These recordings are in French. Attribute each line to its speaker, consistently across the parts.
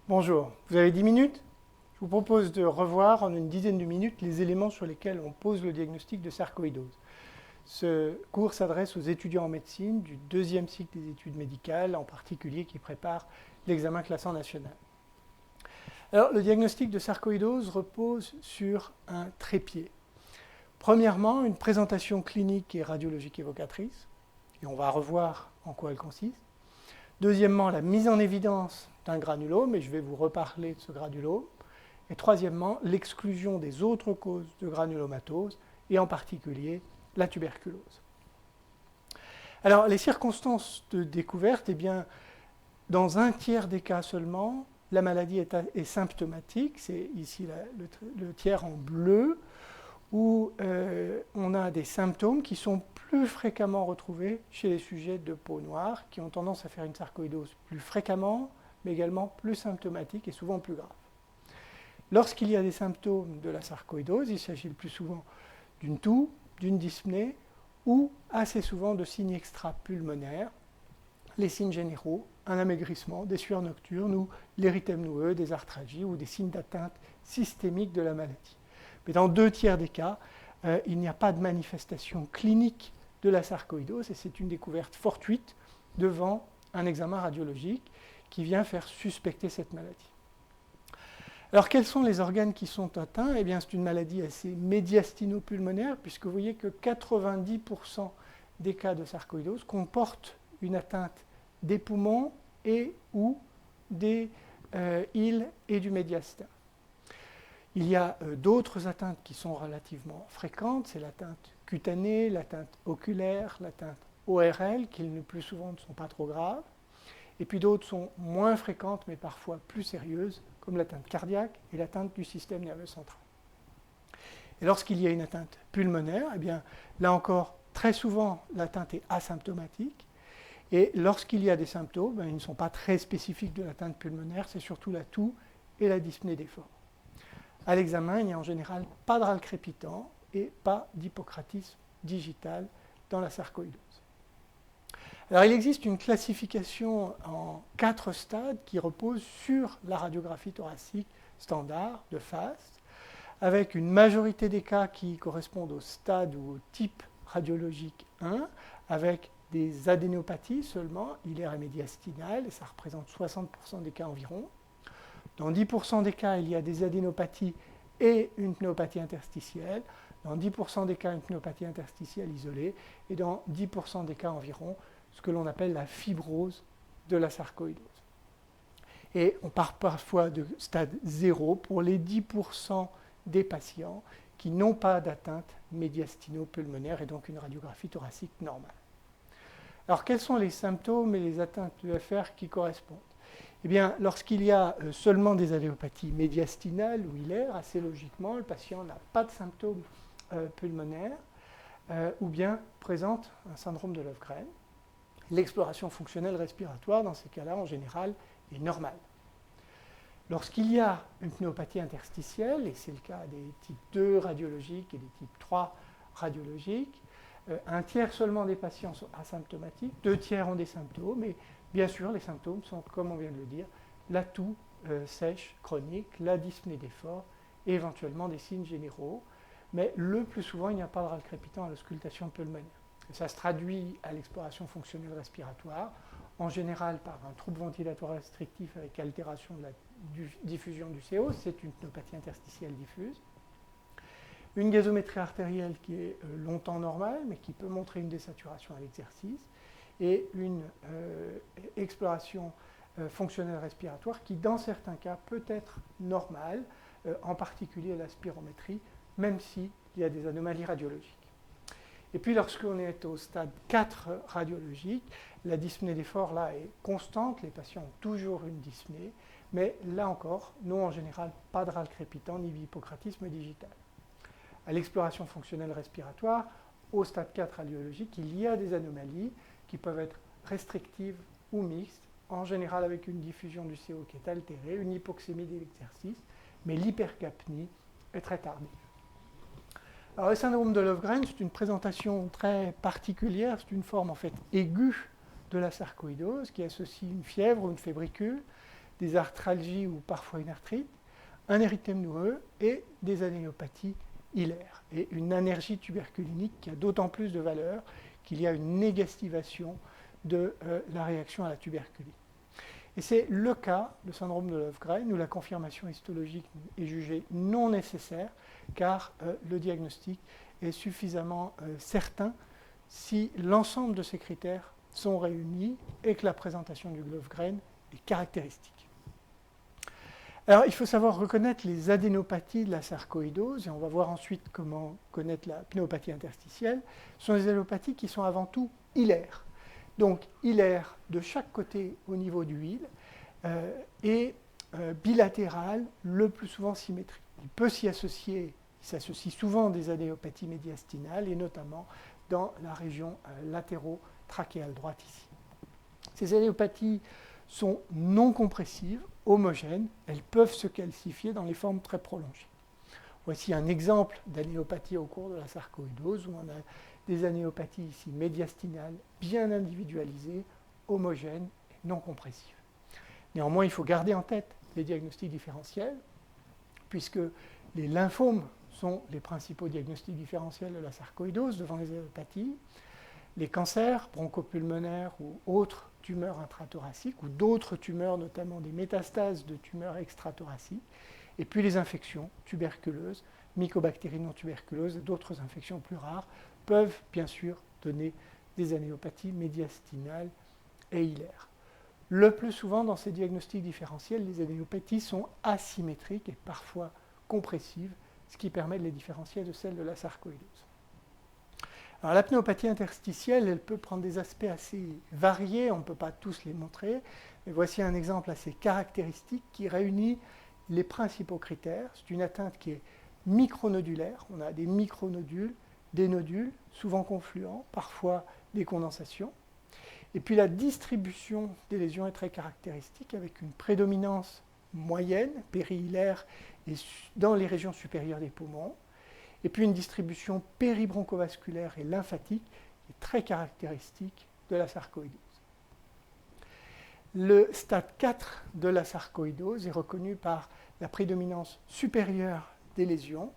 Speaker 1: Bonjour, vous avez 10 minutes? Je vous propose de revoir en une dizaine de minutes les éléments sur lesquels on pose le diagnostic de sarcoïdose. Ce cours s'adresse aux étudiants en médecine du deuxième cycle des études médicales, en particulier qui préparent l'examen classant national. Alors, le diagnostic de sarcoïdose repose sur un trépied. Premièrement, une présentation clinique et radiologique évocatrice, et on va revoir en quoi elle consiste. Deuxièmement, la mise en évidence d'un granulome, et je vais vous reparler de ce granulome. Et troisièmement, l'exclusion des autres causes de granulomatose, et en particulier la tuberculose. Alors, les circonstances de découverte, eh bien, dans un tiers des cas seulement, la maladie est symptomatique. C'est ici le tiers en bleu, où on a des symptômes qui sont plus fréquemment retrouvés chez les sujets de peau noire, qui ont tendance à faire une sarcoïdose plus fréquemment, mais également plus symptomatique et souvent plus grave. Lorsqu'il y a des symptômes de la sarcoïdose, il s'agit le plus souvent d'une toux, d'une dyspnée ou assez souvent de signes extrapulmonaires, les signes généraux, un amaigrissement, des sueurs nocturnes ou l'érythème noueux, des arthralgies ou des signes d'atteinte systémique de la maladie. Mais dans 2 tiers des cas, il n'y a pas de manifestation clinique de la sarcoïdose et c'est une découverte fortuite devant un examen radiologique qui vient faire suspecter cette maladie. Alors, quels sont les organes qui sont atteints? Eh bien, c'est une maladie assez médiastino-pulmonaire, puisque vous voyez que 90% des cas de sarcoïdose comportent une atteinte des poumons et ou des îles et du médiastin. Il y a d'autres atteintes qui sont relativement fréquentes, c'est l'atteinte cutanée, l'atteinte oculaire, l'atteinte ORL, qui le plus souvent ne sont pas trop graves. Et puis d'autres sont moins fréquentes, mais parfois plus sérieuses, comme l'atteinte cardiaque et l'atteinte du système nerveux central. Et lorsqu'il y a une atteinte pulmonaire, eh bien, là encore, très souvent, l'atteinte est asymptomatique. Et lorsqu'il y a des symptômes, ils ne sont pas très spécifiques de l'atteinte pulmonaire, c'est surtout la toux et la dyspnée d'effort. À l'examen, il n'y a en général pas de râle crépitant et pas d'hypocratisme digital dans la sarcoïdose. Alors, il existe une classification en 4 stades qui repose sur la radiographie thoracique standard de FAST, avec une majorité des cas qui correspondent au stade ou au type radiologique 1, avec des adénopathies seulement, hilaire et médiastinale, et ça représente 60% des cas environ. Dans 10% des cas, il y a des adénopathies et une pnéopathie interstitielle. Dans 10% des cas, une pnéopathie interstitielle isolée. Et dans 10% des cas environ, ce que l'on appelle la fibrose de la sarcoïdose. Et on part parfois de stade 0 pour les 10% des patients qui n'ont pas d'atteinte médiastino-pulmonaire et donc une radiographie thoracique normale. Alors, quels sont les symptômes et les atteintes EFR qui correspondent? Eh bien, lorsqu'il y a seulement des alvéopathies médiastinales ou hilaires, assez logiquement, le patient n'a pas de symptômes pulmonaires ou bien présente un syndrome de Löfgren. L'exploration fonctionnelle respiratoire, dans ces cas-là, en général, est normale. Lorsqu'il y a une pnéopathie interstitielle, et c'est le cas des types 2 radiologiques et des types 3 radiologiques, un tiers seulement des patients sont asymptomatiques, 2 tiers ont des symptômes, et bien sûr, les symptômes sont, comme on vient de le dire, la toux sèche chronique, la dyspnée d'effort et éventuellement des signes généraux, mais le plus souvent, il n'y a pas de râle crépitant à l'auscultation pulmonaire. Ça se traduit à l'exploration fonctionnelle respiratoire, en général par un trouble ventilatoire restrictif avec altération de la diffusion du CO, c'est une pneumopathie interstitielle diffuse. Une gazométrie artérielle qui est longtemps normale, mais qui peut montrer une désaturation à l'exercice, et une exploration fonctionnelle respiratoire qui, dans certains cas, peut être normale, en particulier la spirométrie, même s'il y a des anomalies radiologiques. Et puis, lorsqu'on est au stade 4 radiologique, la dyspnée d'effort là est constante, les patients ont toujours une dyspnée, mais là encore, n'ont en général pas de râle crépitant ni d'hypocratisme digital. À l'exploration fonctionnelle respiratoire, au stade 4 radiologique, il y a des anomalies qui peuvent être restrictives ou mixtes, en général avec une diffusion du CO qui est altérée, une hypoxémie de l'exercice, mais l'hypercapnie est très tardive. Alors, le syndrome de Löfgren, c'est une présentation très particulière, c'est une forme en fait aiguë de la sarcoïdose qui associe une fièvre ou une fébricule, des arthralgies ou parfois une arthrite, un érythème noueux et des adénopathies hilaires. Et une anergie tuberculinique qui a d'autant plus de valeur qu'il y a une négativation de la réaction à la tuberculine. Et c'est le cas, le syndrome de Löfgren, où la confirmation histologique est jugée non nécessaire, car le diagnostic est suffisamment certain si l'ensemble de ces critères sont réunis et que la présentation du Löfgren est caractéristique. Alors, il faut savoir reconnaître les adénopathies de la sarcoïdose, et on va voir ensuite comment connaître la pnéopathie interstitielle. Ce sont des adénopathies qui sont avant tout hilaires. Donc, hilaires de chaque côté au niveau du hile, et bilatérales, le plus souvent symétriques. Il peut s'y associer, il s'associe souvent des adénopathies médiastinales, et notamment dans la région latéro-trachéale droite ici. Ces adénopathies sont non compressives, homogènes, elles peuvent se calcifier dans les formes très prolongées. Voici un exemple d'anéopathie au cours de la sarcoïdose, où on a des anéopathies ici médiastinales, bien individualisées, homogènes et non compressives. Néanmoins, il faut garder en tête les diagnostics différentiels, puisque les lymphomes sont les principaux diagnostics différentiels de la sarcoïdose devant les anéopathies. Les cancers bronchopulmonaires ou autres tumeurs intrathoraciques, ou d'autres tumeurs, notamment des métastases de tumeurs extrathoraciques, et puis les infections tuberculeuses, mycobactéries non tuberculeuses et d'autres infections plus rares peuvent bien sûr donner des anéopathies médiastinales et hilaires. Le plus souvent, dans ces diagnostics différentiels, les anéopathies sont asymétriques et parfois compressives, ce qui permet de les différencier de celles de la sarcoïdose. Alors, la pnéopathie interstitielle, elle peut prendre des aspects assez variés, on ne peut pas tous les montrer, mais voici un exemple assez caractéristique qui réunit les principaux critères. C'est une atteinte qui est micronodulaire, on a des micronodules, des nodules, souvent confluents, parfois des condensations. Et puis la distribution des lésions est très caractéristique, avec une prédominance moyenne, périhilaire, et dans les régions supérieures des poumons, et puis une distribution péribronchovasculaire et lymphatique qui est très caractéristique de la sarcoïdose. Le stade 4 de la sarcoïdose est reconnu par la prédominance supérieure des lésions,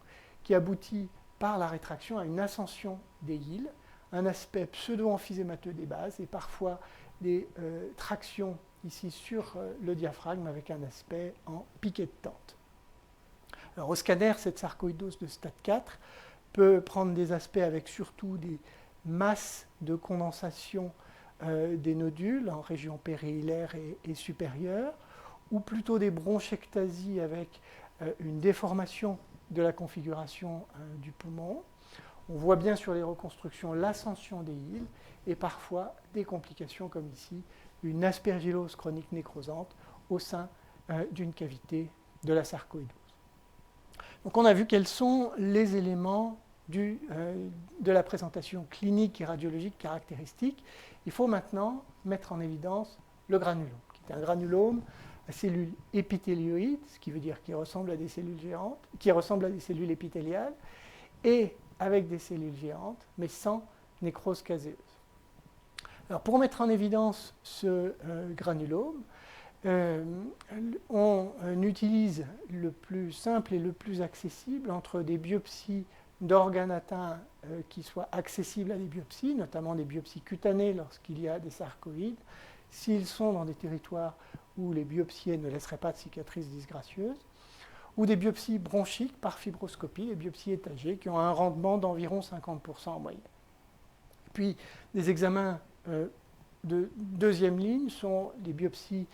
Speaker 1: qui aboutit par la rétraction à une ascension des hiles, un aspect pseudo-emphysémateux des bases et parfois des tractions ici sur le diaphragme avec un aspect en piquet de tente. Alors, au scanner, cette sarcoïdose de stade 4 peut prendre des aspects avec surtout des masses de condensation des nodules en région périhilaire et supérieure, ou plutôt des bronchectasies avec une déformation de la configuration du poumon. On voit bien sur les reconstructions l'ascension des hiles et parfois des complications comme ici, une aspergillose chronique nécrosante au sein d'une cavité de la sarcoïdose. Donc on a vu quels sont les éléments de la présentation clinique et radiologique caractéristique. Il faut maintenant mettre en évidence le granulome, qui est un granulome à cellules épithélioïdes, ce qui veut dire qu'il ressemble à des cellules géantes, qui ressemble à des cellules épithéliales, et avec des cellules géantes, mais sans nécrose caséeuse. Alors pour mettre en évidence ce granulome, on utilise le plus simple et le plus accessible entre des biopsies d'organes atteints qui soient accessibles à des biopsies, notamment des biopsies cutanées lorsqu'il y a des sarcoïdes, s'ils sont dans des territoires où les biopsiés ne laisseraient pas de cicatrices disgracieuses, ou des biopsies bronchiques par fibroscopie, les biopsies étagées, qui ont un rendement d'environ 50% en moyenne. Et puis, des examens de deuxième ligne sont les biopsies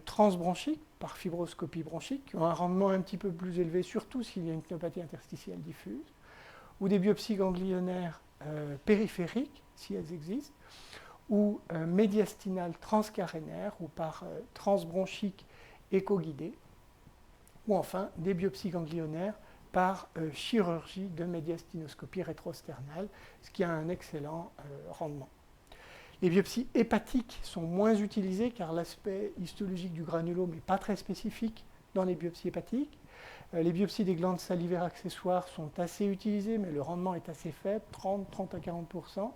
Speaker 1: transbronchiques par fibroscopie bronchique, qui ont un rendement un petit peu plus élevé, surtout s'il y a une pnéopathie interstitielle diffuse, ou des biopsies ganglionnaires périphériques, si elles existent, ou médiastinales transcarénaires, ou par transbronchique éco-guidée, ou enfin des biopsies ganglionnaires par chirurgie de médiastinoscopie rétrosternale, ce qui a un excellent rendement. Les biopsies hépatiques sont moins utilisées car l'aspect histologique du granulome n'est pas très spécifique dans les biopsies hépatiques. Les biopsies des glandes salivaires accessoires sont assez utilisées, mais le rendement est assez faible, 30 à 40%.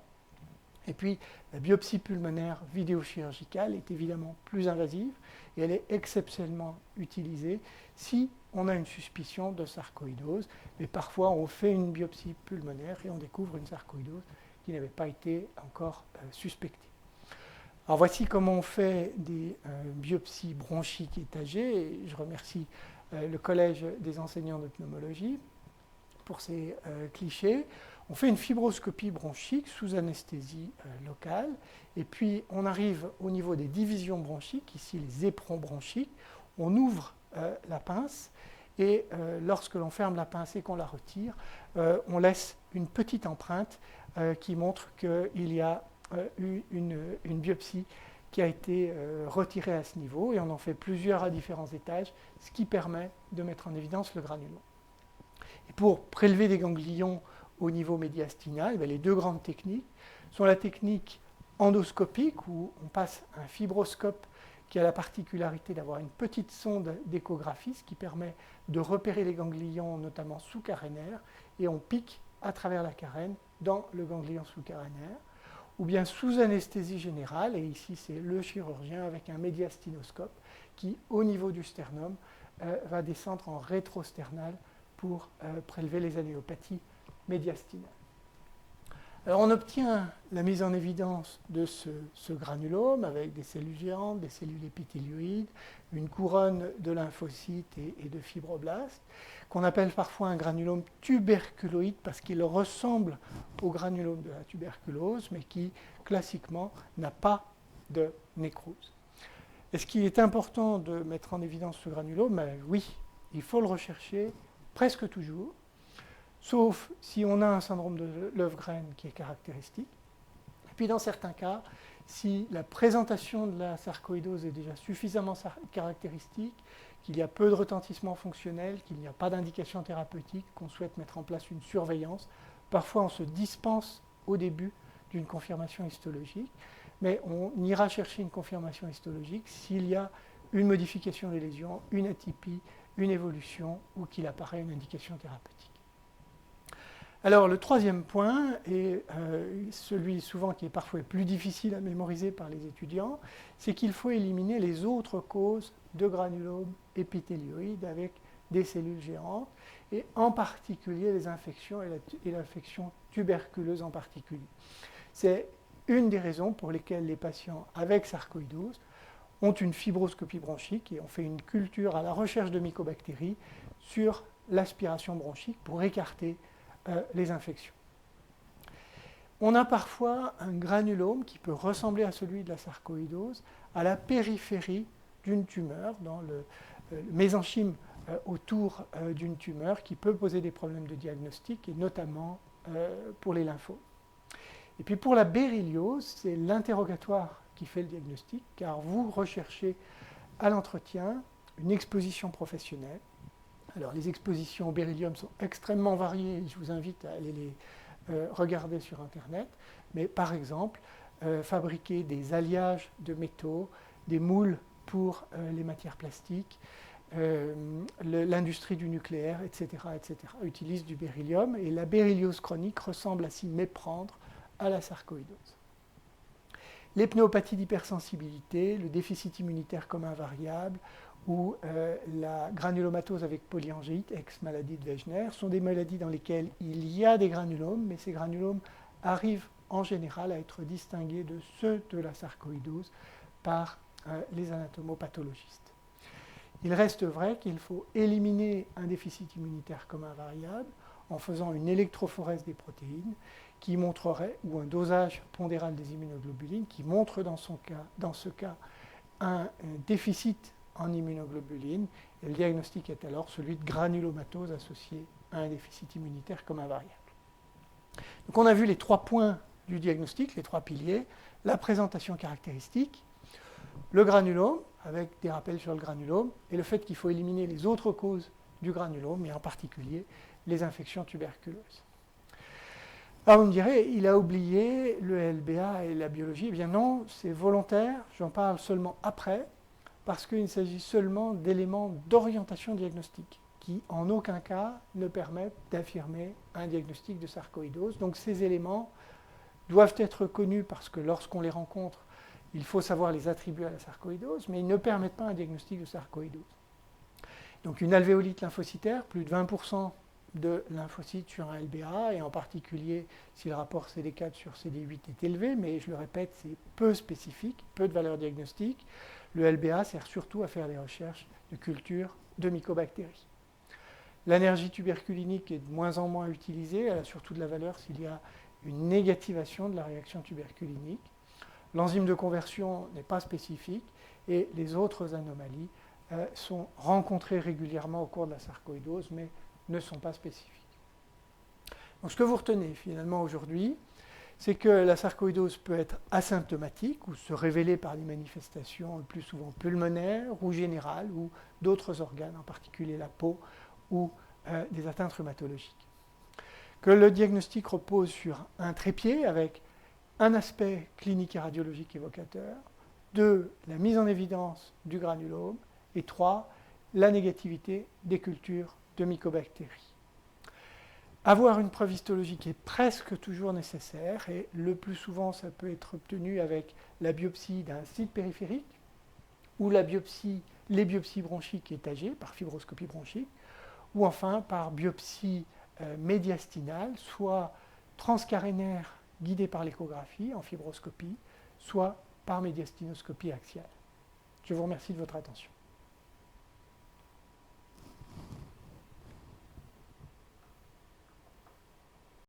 Speaker 1: Et puis, la biopsie pulmonaire vidéochirurgicale est évidemment plus invasive et elle est exceptionnellement utilisée si on a une suspicion de sarcoïdose. Mais parfois, on fait une biopsie pulmonaire et on découvre une sarcoïdose qui n'avait pas été encore suspectée. Alors voici comment on fait des biopsies bronchiques étagées. Et je remercie le Collège des enseignants de pneumologie pour ces clichés. On fait une fibroscopie bronchique sous anesthésie locale, et puis on arrive au niveau des divisions bronchiques, ici les éperons bronchiques, on ouvre la pince, et lorsque l'on ferme la pince et qu'on la retire, on laisse une petite empreinte qui montre qu'il y a eu une biopsie qui a été retirée à ce niveau, et on en fait plusieurs à différents étages, ce qui permet de mettre en évidence le granulome. Et pour prélever des ganglions au niveau médiastinal, les deux grandes techniques sont la technique endoscopique, où on passe un fibroscope qui a la particularité d'avoir une petite sonde d'échographie, ce qui permet de repérer les ganglions, notamment sous-carénaires, et on pique à travers la carène dans le ganglion sous-carénaire, ou bien sous anesthésie générale, et ici c'est le chirurgien avec un médiastinoscope qui, au niveau du sternum, va descendre en rétrosternal pour prélever les anéopathies médiastinales. Alors on obtient la mise en évidence de ce granulome avec des cellules géantes, des cellules épithélioïdes, une couronne de lymphocytes et de fibroblastes, qu'on appelle parfois un granulome tuberculoïde parce qu'il ressemble au granulome de la tuberculose, mais qui classiquement n'a pas de nécrose. Est-ce qu'il est important de mettre en évidence ce granulome? Oui, il faut le rechercher presque toujours, sauf si on a un syndrome de Löfgren qui est caractéristique. Et puis dans certains cas, si la présentation de la sarcoïdose est déjà suffisamment caractéristique, qu'il y a peu de retentissement fonctionnel, qu'il n'y a pas d'indication thérapeutique, qu'on souhaite mettre en place une surveillance, parfois on se dispense au début d'une confirmation histologique, mais on ira chercher une confirmation histologique s'il y a une modification des lésions, une atypie, une évolution ou qu'il apparaît une indication thérapeutique. Alors le troisième point, et celui souvent qui est parfois plus difficile à mémoriser par les étudiants, c'est qu'il faut éliminer les autres causes de granulomes épithélioïdes avec des cellules géantes, et en particulier les infections et l'infection tuberculeuse en particulier. C'est une des raisons pour lesquelles les patients avec sarcoïdose ont une fibroscopie bronchique et on fait une culture à la recherche de mycobactéries sur l'aspiration bronchique pour écarter les infections. On a parfois un granulome qui peut ressembler à celui de la sarcoïdose à la périphérie d'une tumeur, dans le mésenchyme autour d'une tumeur qui peut poser des problèmes de diagnostic et notamment pour les lymphomes. Et puis pour la bérylliose, c'est l'interrogatoire qui fait le diagnostic, car vous recherchez à l'entretien une exposition professionnelle. Alors les expositions au beryllium sont extrêmement variées, je vous invite à aller les regarder sur Internet, mais par exemple, fabriquer des alliages de métaux, des moules pour les matières plastiques, l'industrie du nucléaire, etc., utilise du beryllium, et la bérylliose chronique ressemble à s'y méprendre à la sarcoïdose. Les pnéopathies d'hypersensibilité, le déficit immunitaire comme invariable ou la granulomatose avec polyangéite, ex-maladie de Wegener, sont des maladies dans lesquelles il y a des granulomes, mais ces granulomes arrivent en général à être distingués de ceux de la sarcoïdose par les anatomopathologistes. Il reste vrai qu'il faut éliminer un déficit immunitaire comme invariable en faisant une électrophorèse des protéines qui montrerait, ou un dosage pondéral des immunoglobulines qui montre dans ce cas un déficit en immunoglobulines, et le diagnostic est alors celui de granulomatose associée à un déficit immunitaire comme invariable. Donc on a vu les trois points du diagnostic, les trois piliers, la présentation caractéristique, le granulome, avec des rappels sur le granulome, et le fait qu'il faut éliminer les autres causes du granulome, et en particulier les infections tuberculeuses. Alors vous me direz, il a oublié le LBA et la biologie. Eh bien non, c'est volontaire, j'en parle seulement après, parce qu'il s'agit seulement d'éléments d'orientation diagnostique, qui en aucun cas ne permettent d'affirmer un diagnostic de sarcoïdose. Donc ces éléments doivent être connus parce que lorsqu'on les rencontre, il faut savoir les attribuer à la sarcoïdose, mais ils ne permettent pas un diagnostic de sarcoïdose. Donc une alvéolite lymphocytaire, plus de 20% de lymphocytes sur un LBA, et en particulier si le rapport CD4 sur CD8 est élevé, mais je le répète, c'est peu spécifique, peu de valeur diagnostique. Le LBA sert surtout à faire des recherches de culture de mycobactéries. L'énergie tuberculinique est de moins en moins utilisée, elle a surtout de la valeur s'il y a une négativation de la réaction tuberculinique. L'enzyme de conversion n'est pas spécifique et les autres anomalies sont rencontrées régulièrement au cours de la sarcoïdose, mais ne sont pas spécifiques. Donc ce que vous retenez finalement aujourd'hui, c'est que la sarcoïdose peut être asymptomatique ou se révéler par des manifestations le plus souvent pulmonaires ou générales ou d'autres organes, en particulier la peau ou des atteintes rhumatologiques. Que le diagnostic repose sur un trépied avec un aspect clinique et radiologique évocateur, 2, la mise en évidence du granulome, et 3, la négativité des cultures de mycobactéries. Avoir une preuve histologique est presque toujours nécessaire et le plus souvent ça peut être obtenu avec la biopsie d'un site périphérique ou les biopsies bronchiques étagées par fibroscopie bronchique ou enfin par biopsie médiastinale, soit transcarénaire guidée par l'échographie en fibroscopie, soit par médiastinoscopie axiale. Je vous remercie de votre attention.